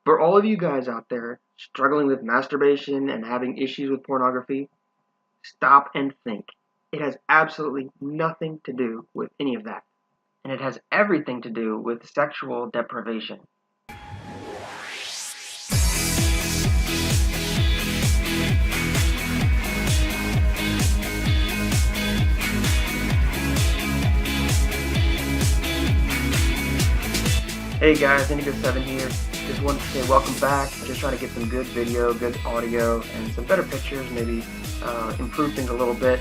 For all of you guys out there struggling with masturbation and having issues with pornography, stop and think. It has absolutely nothing to do with any of that. And it has everything to do with sexual deprivation. Hey guys, Indigo7 here. Just wanted to say welcome back. Just trying to get some good video, good audio, and some better pictures, maybe improve things a little bit.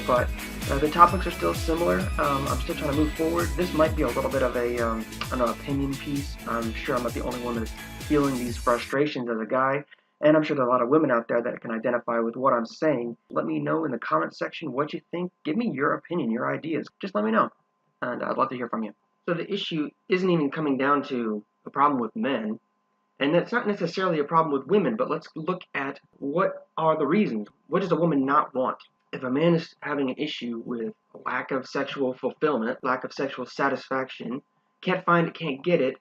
But the topics are still similar. I'm still trying to move forward. This might be a little bit of an opinion piece. I'm sure I'm not the only one that's feeling these frustrations as a guy. And I'm sure there are a lot of women out there that can identify with what I'm saying. Let me know in the comment section what you think. Give me your opinion, your ideas. Just let me know. And I'd love to hear from you. So the issue isn't even coming down to a problem with men, and that's not necessarily a problem with women, but let's look at what are the reasons. What does a woman not want? If a man is having an issue with lack of sexual fulfillment, lack of sexual satisfaction, can't find it, can't get it,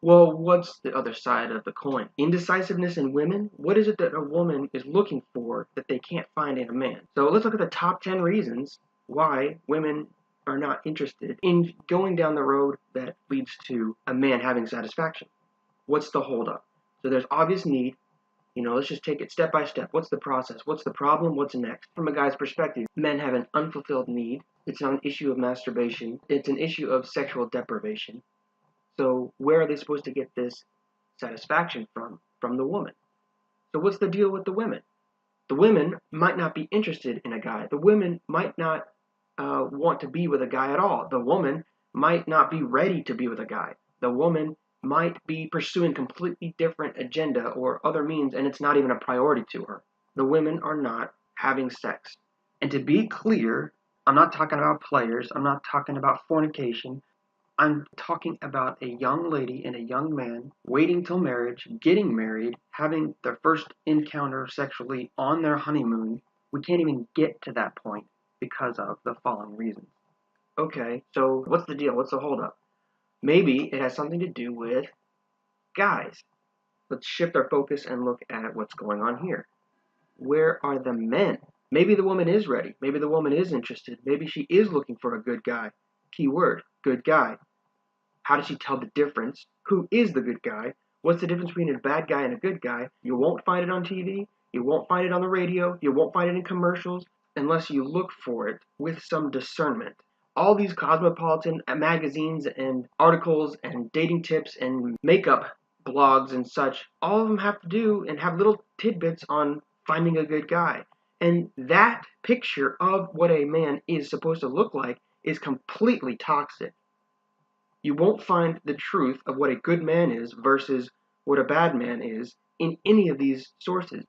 well, what's the other side of the coin? Indecisiveness in women? What is it that a woman is looking for that they can't find in a man? So let's look at the top 10 reasons why women are not interested in going down the road that leads to a man having satisfaction. What's the holdup? So there's obvious need. Let's just take it step by step. What's the process? What's the problem? What's next? From a guy's perspective, men have an unfulfilled need. It's not an issue of masturbation. It's an issue of sexual deprivation. So where are they supposed to get this satisfaction from? From the woman. So what's the deal with the women? The women might not be interested in a guy. The women might not want to be with a guy at all. The woman might not be ready to be with a guy. The woman might be pursuing completely different agenda or other means, and it's not even a priority to her. The women are not having sex. And to be clear, I'm not talking about players. I'm not talking about fornication. I'm talking about a young lady and a young man waiting till marriage, getting married, having their first encounter sexually on their honeymoon. We can't even get to that point because of the following reasons. Okay, so what's the deal? What's the holdup? Maybe it has something to do with guys. Let's shift our focus and look at what's going on here. Where are the men? Maybe the woman is ready. Maybe the woman is interested. Maybe she is looking for a good guy. Keyword, good guy. How does she tell the difference? Who is the good guy? What's the difference between a bad guy and a good guy? You won't find it on TV. You won't find it on the radio. You won't find it in commercials unless you look for it with some discernment. All these cosmopolitan magazines and articles and dating tips and makeup blogs and such, all of them have to do and have little tidbits on finding a good guy. And that picture of what a man is supposed to look like is completely toxic. You won't find the truth of what a good man is versus what a bad man is in any of these sources.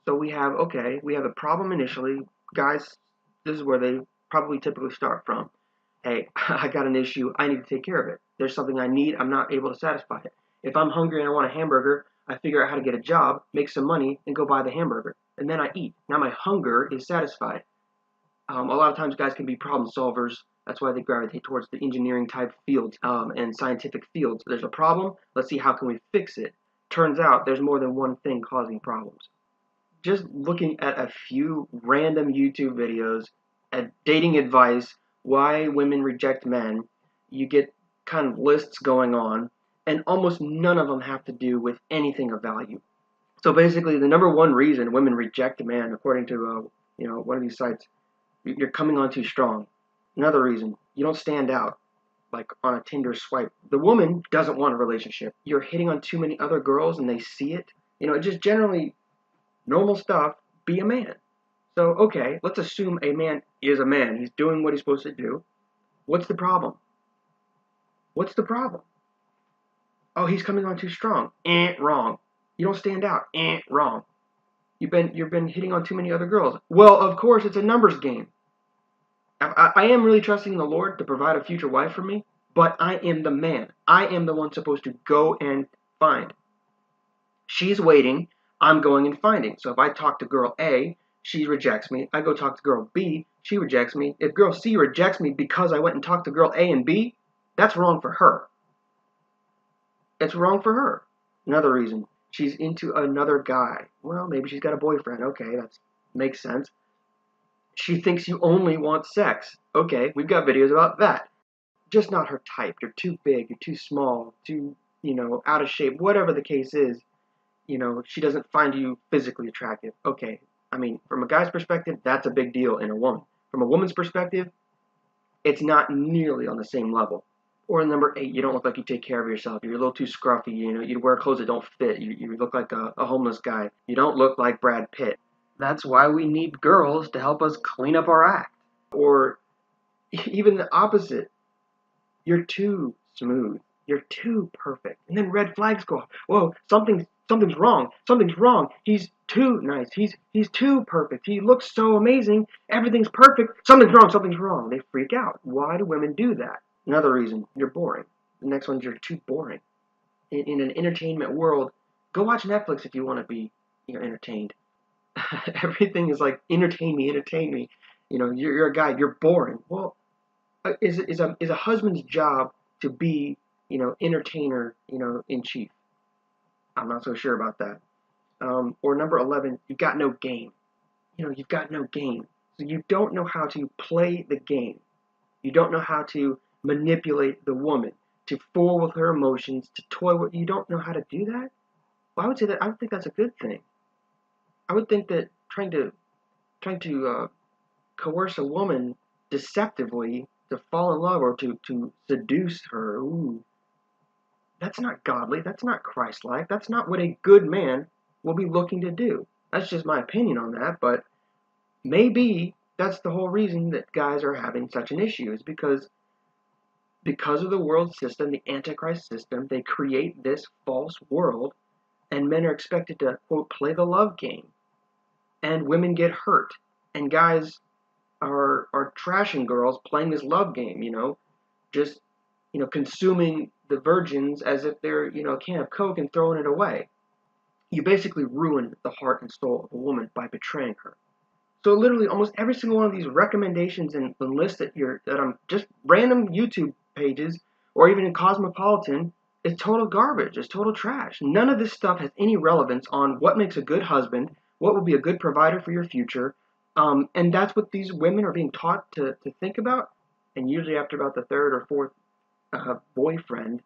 So we have a problem initially. Guys, this is where they probably typically start from. Hey, I got an issue. I need to take care of it. There's something I need. I'm not able to satisfy it. If I'm hungry and I want a hamburger, I figure out how to get a job, make some money, and go buy the hamburger. And then I eat. Now my hunger is satisfied. A lot of times guys can be problem solvers. That's why they gravitate towards the engineering type fields and scientific fields. There's a problem. Let's see how can we fix it. Turns out there's more than one thing causing problems. Just looking at a few random YouTube videos at dating advice, why women reject men, you get kind of lists going on, and almost none of them have to do with anything of value. So basically, the number one reason women reject a man, according to one of these sites, you're coming on too strong. Another reason, you don't stand out, like on a Tinder swipe. The woman doesn't want a relationship. You're hitting on too many other girls and they see it. Just generally normal stuff, be a man. So, okay, let's assume a man is a man. He's doing what he's supposed to do. What's the problem? What's the problem? Oh, he's coming on too strong. Wrong. You don't stand out. Wrong. You've been hitting on too many other girls. Well, of course, it's a numbers game. I am really trusting the Lord to provide a future wife for me, but I am the man. I am the one supposed to go and find. She's waiting. I'm going and finding. So if I talk to girl A, she rejects me. I go talk to girl B, she rejects me. If girl C rejects me because I went and talked to girl A and B, that's wrong for her. It's wrong for her. Another reason, she's into another guy. Well, maybe she's got a boyfriend. Okay, that makes sense. She thinks you only want sex. Okay, we've got videos about that. Just not her type. You're too big, you're too small, too, out of shape, whatever the case is. She doesn't find you physically attractive. Okay, I mean, from a guy's perspective, that's a big deal in a woman. From a woman's perspective, it's not nearly on the same level. Or number 8, you don't look like you take care of yourself. You're a little too scruffy. You wear clothes that don't fit. You look like a homeless guy. You don't look like Brad Pitt. That's why we need girls to help us clean up our act. Or even the opposite. You're too smooth. You're too perfect. And then red flags go off. Whoa, something's wrong. Something's wrong. He's too nice. He's too perfect. He looks so amazing. Everything's perfect. Something's wrong. Something's wrong. They freak out. Why do women do that? Another reason, you're boring. The next one's you're too boring. In an entertainment world, go watch Netflix if you want to be, entertained. Everything is like entertain me, entertain me. You're a guy. You're boring. Well, is a husband's job to be, entertainer, in chief? I'm not so sure about that. Or number 11, you've got no game. You've got no game. So you don't know how to play the game. You don't know how to manipulate the woman, to fool with her emotions, to toy with. You don't know how to do that? Well, I would think that's a good thing. I would think that trying to coerce a woman deceptively to fall in love or to seduce her, ooh, that's not godly. That's not Christ-like. That's not what a good man will be looking to do. That's just my opinion on that, but maybe that's the whole reason that guys are having such an issue, is because of the world system, the Antichrist system. They create this false world, and men are expected to, quote, play the love game, and women get hurt, and guys are trashing girls playing this love game, just, consuming the virgins as if they're, a can of Coke and throwing it away. You basically ruin the heart and soul of a woman by betraying her. So literally almost every single one of these recommendations and lists that I'm just random YouTube pages or even in Cosmopolitan is total garbage. It's total trash. None of this stuff has any relevance on what makes a good husband, what will be a good provider for your future. And that's what these women are being taught to think about. And usually after about the third or fourth boyfriend,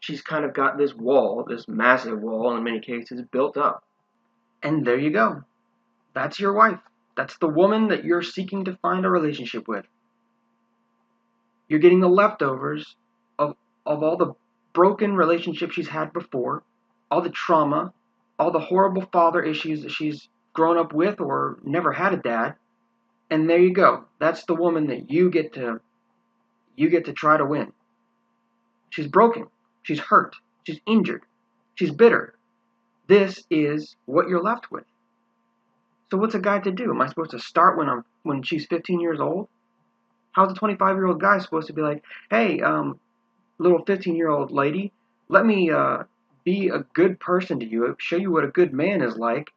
she's kind of got this wall, this massive wall in many cases, built up. And there you go. That's your wife. That's the woman that you're seeking to find a relationship with. You're getting the leftovers of all the broken relationships she's had before, all the trauma, all the horrible father issues that she's grown up with or never had a dad. And there you go. That's the woman that you get to try to win. She's broken. She's hurt. She's injured. She's bitter. This is what you're left with. So what's a guy to do? Am I supposed to start when she's 15 years old? How's a 25-year-old guy supposed to be like, hey, little 15-year-old lady, let me be a good person to you, show you what a good man is like,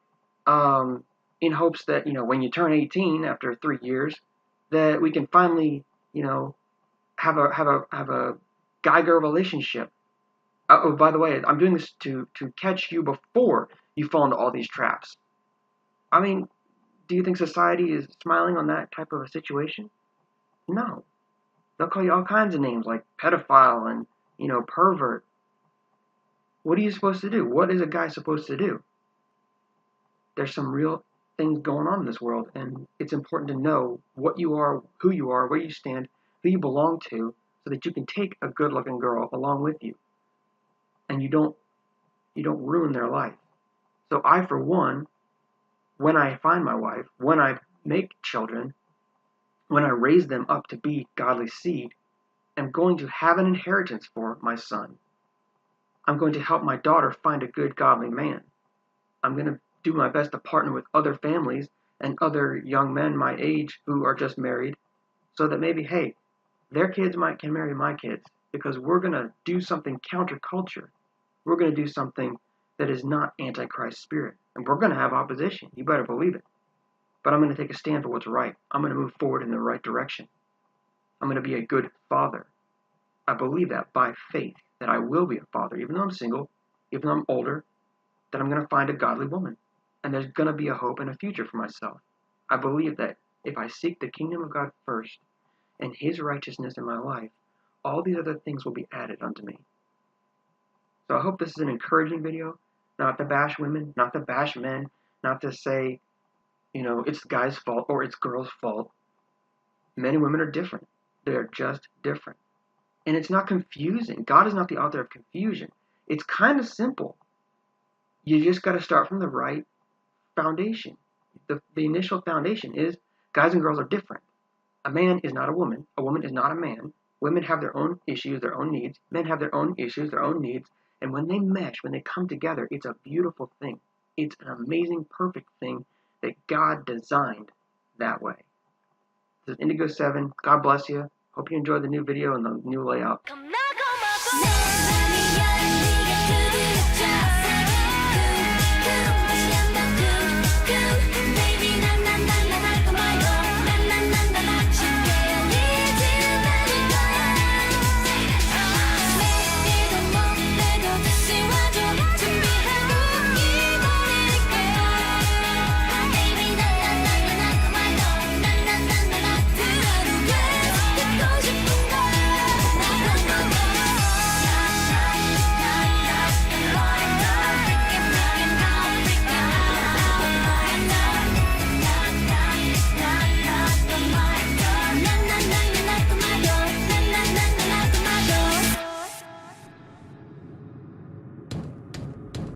in hopes that, when you turn 18 after 3 years, that we can finally, have a guy-girl relationship. Oh, by the way, I'm doing this to catch you before you fall into all these traps. I mean, do you think society is smiling on that type of a situation? No. They'll call you all kinds of names like pedophile and, pervert. What are you supposed to do? What is a guy supposed to do? There's some real things going on in this world, and it's important to know what you are, where you stand, who you belong to, so that you can take a good-looking girl along with you, and you don't ruin their life. So I, for one, when I find my wife, when I make children, when I raise them up to be godly seed, I'm going to have an inheritance for my son. I'm going to help my daughter find a good godly man. I'm going to do my best to partner with other families and other young men my age who are just married, so that maybe, hey, their kids can marry my kids, because we're going to do something counterculture. We're going to do something that is not Antichrist spirit. And we're going to have opposition. You better believe it. But I'm going to take a stand for what's right. I'm going to move forward in the right direction. I'm going to be a good father. I believe that by faith, that I will be a father, even though I'm single, even though I'm older, that I'm going to find a godly woman. And there's going to be a hope and a future for myself. I believe that if I seek the kingdom of God first and his righteousness in my life, all these other things will be added unto me. So I hope this is an encouraging video, not to bash women, not to bash men, not to say, it's the guy's fault or it's girl's fault. Men and women are different. They're just different. And it's not confusing. God is not the author of confusion. It's kind of simple. You just got to start from the right foundation. The initial foundation is guys and girls are different. A man is not a woman. A woman is not a man. Women have their own issues, their own needs. Men have their own issues, their own needs. And when they mesh, when they come together, it's a beautiful thing. It's an amazing, perfect thing that God designed that way. This is Indigo 7. God bless you. Hope you enjoyed the new video and the new layout.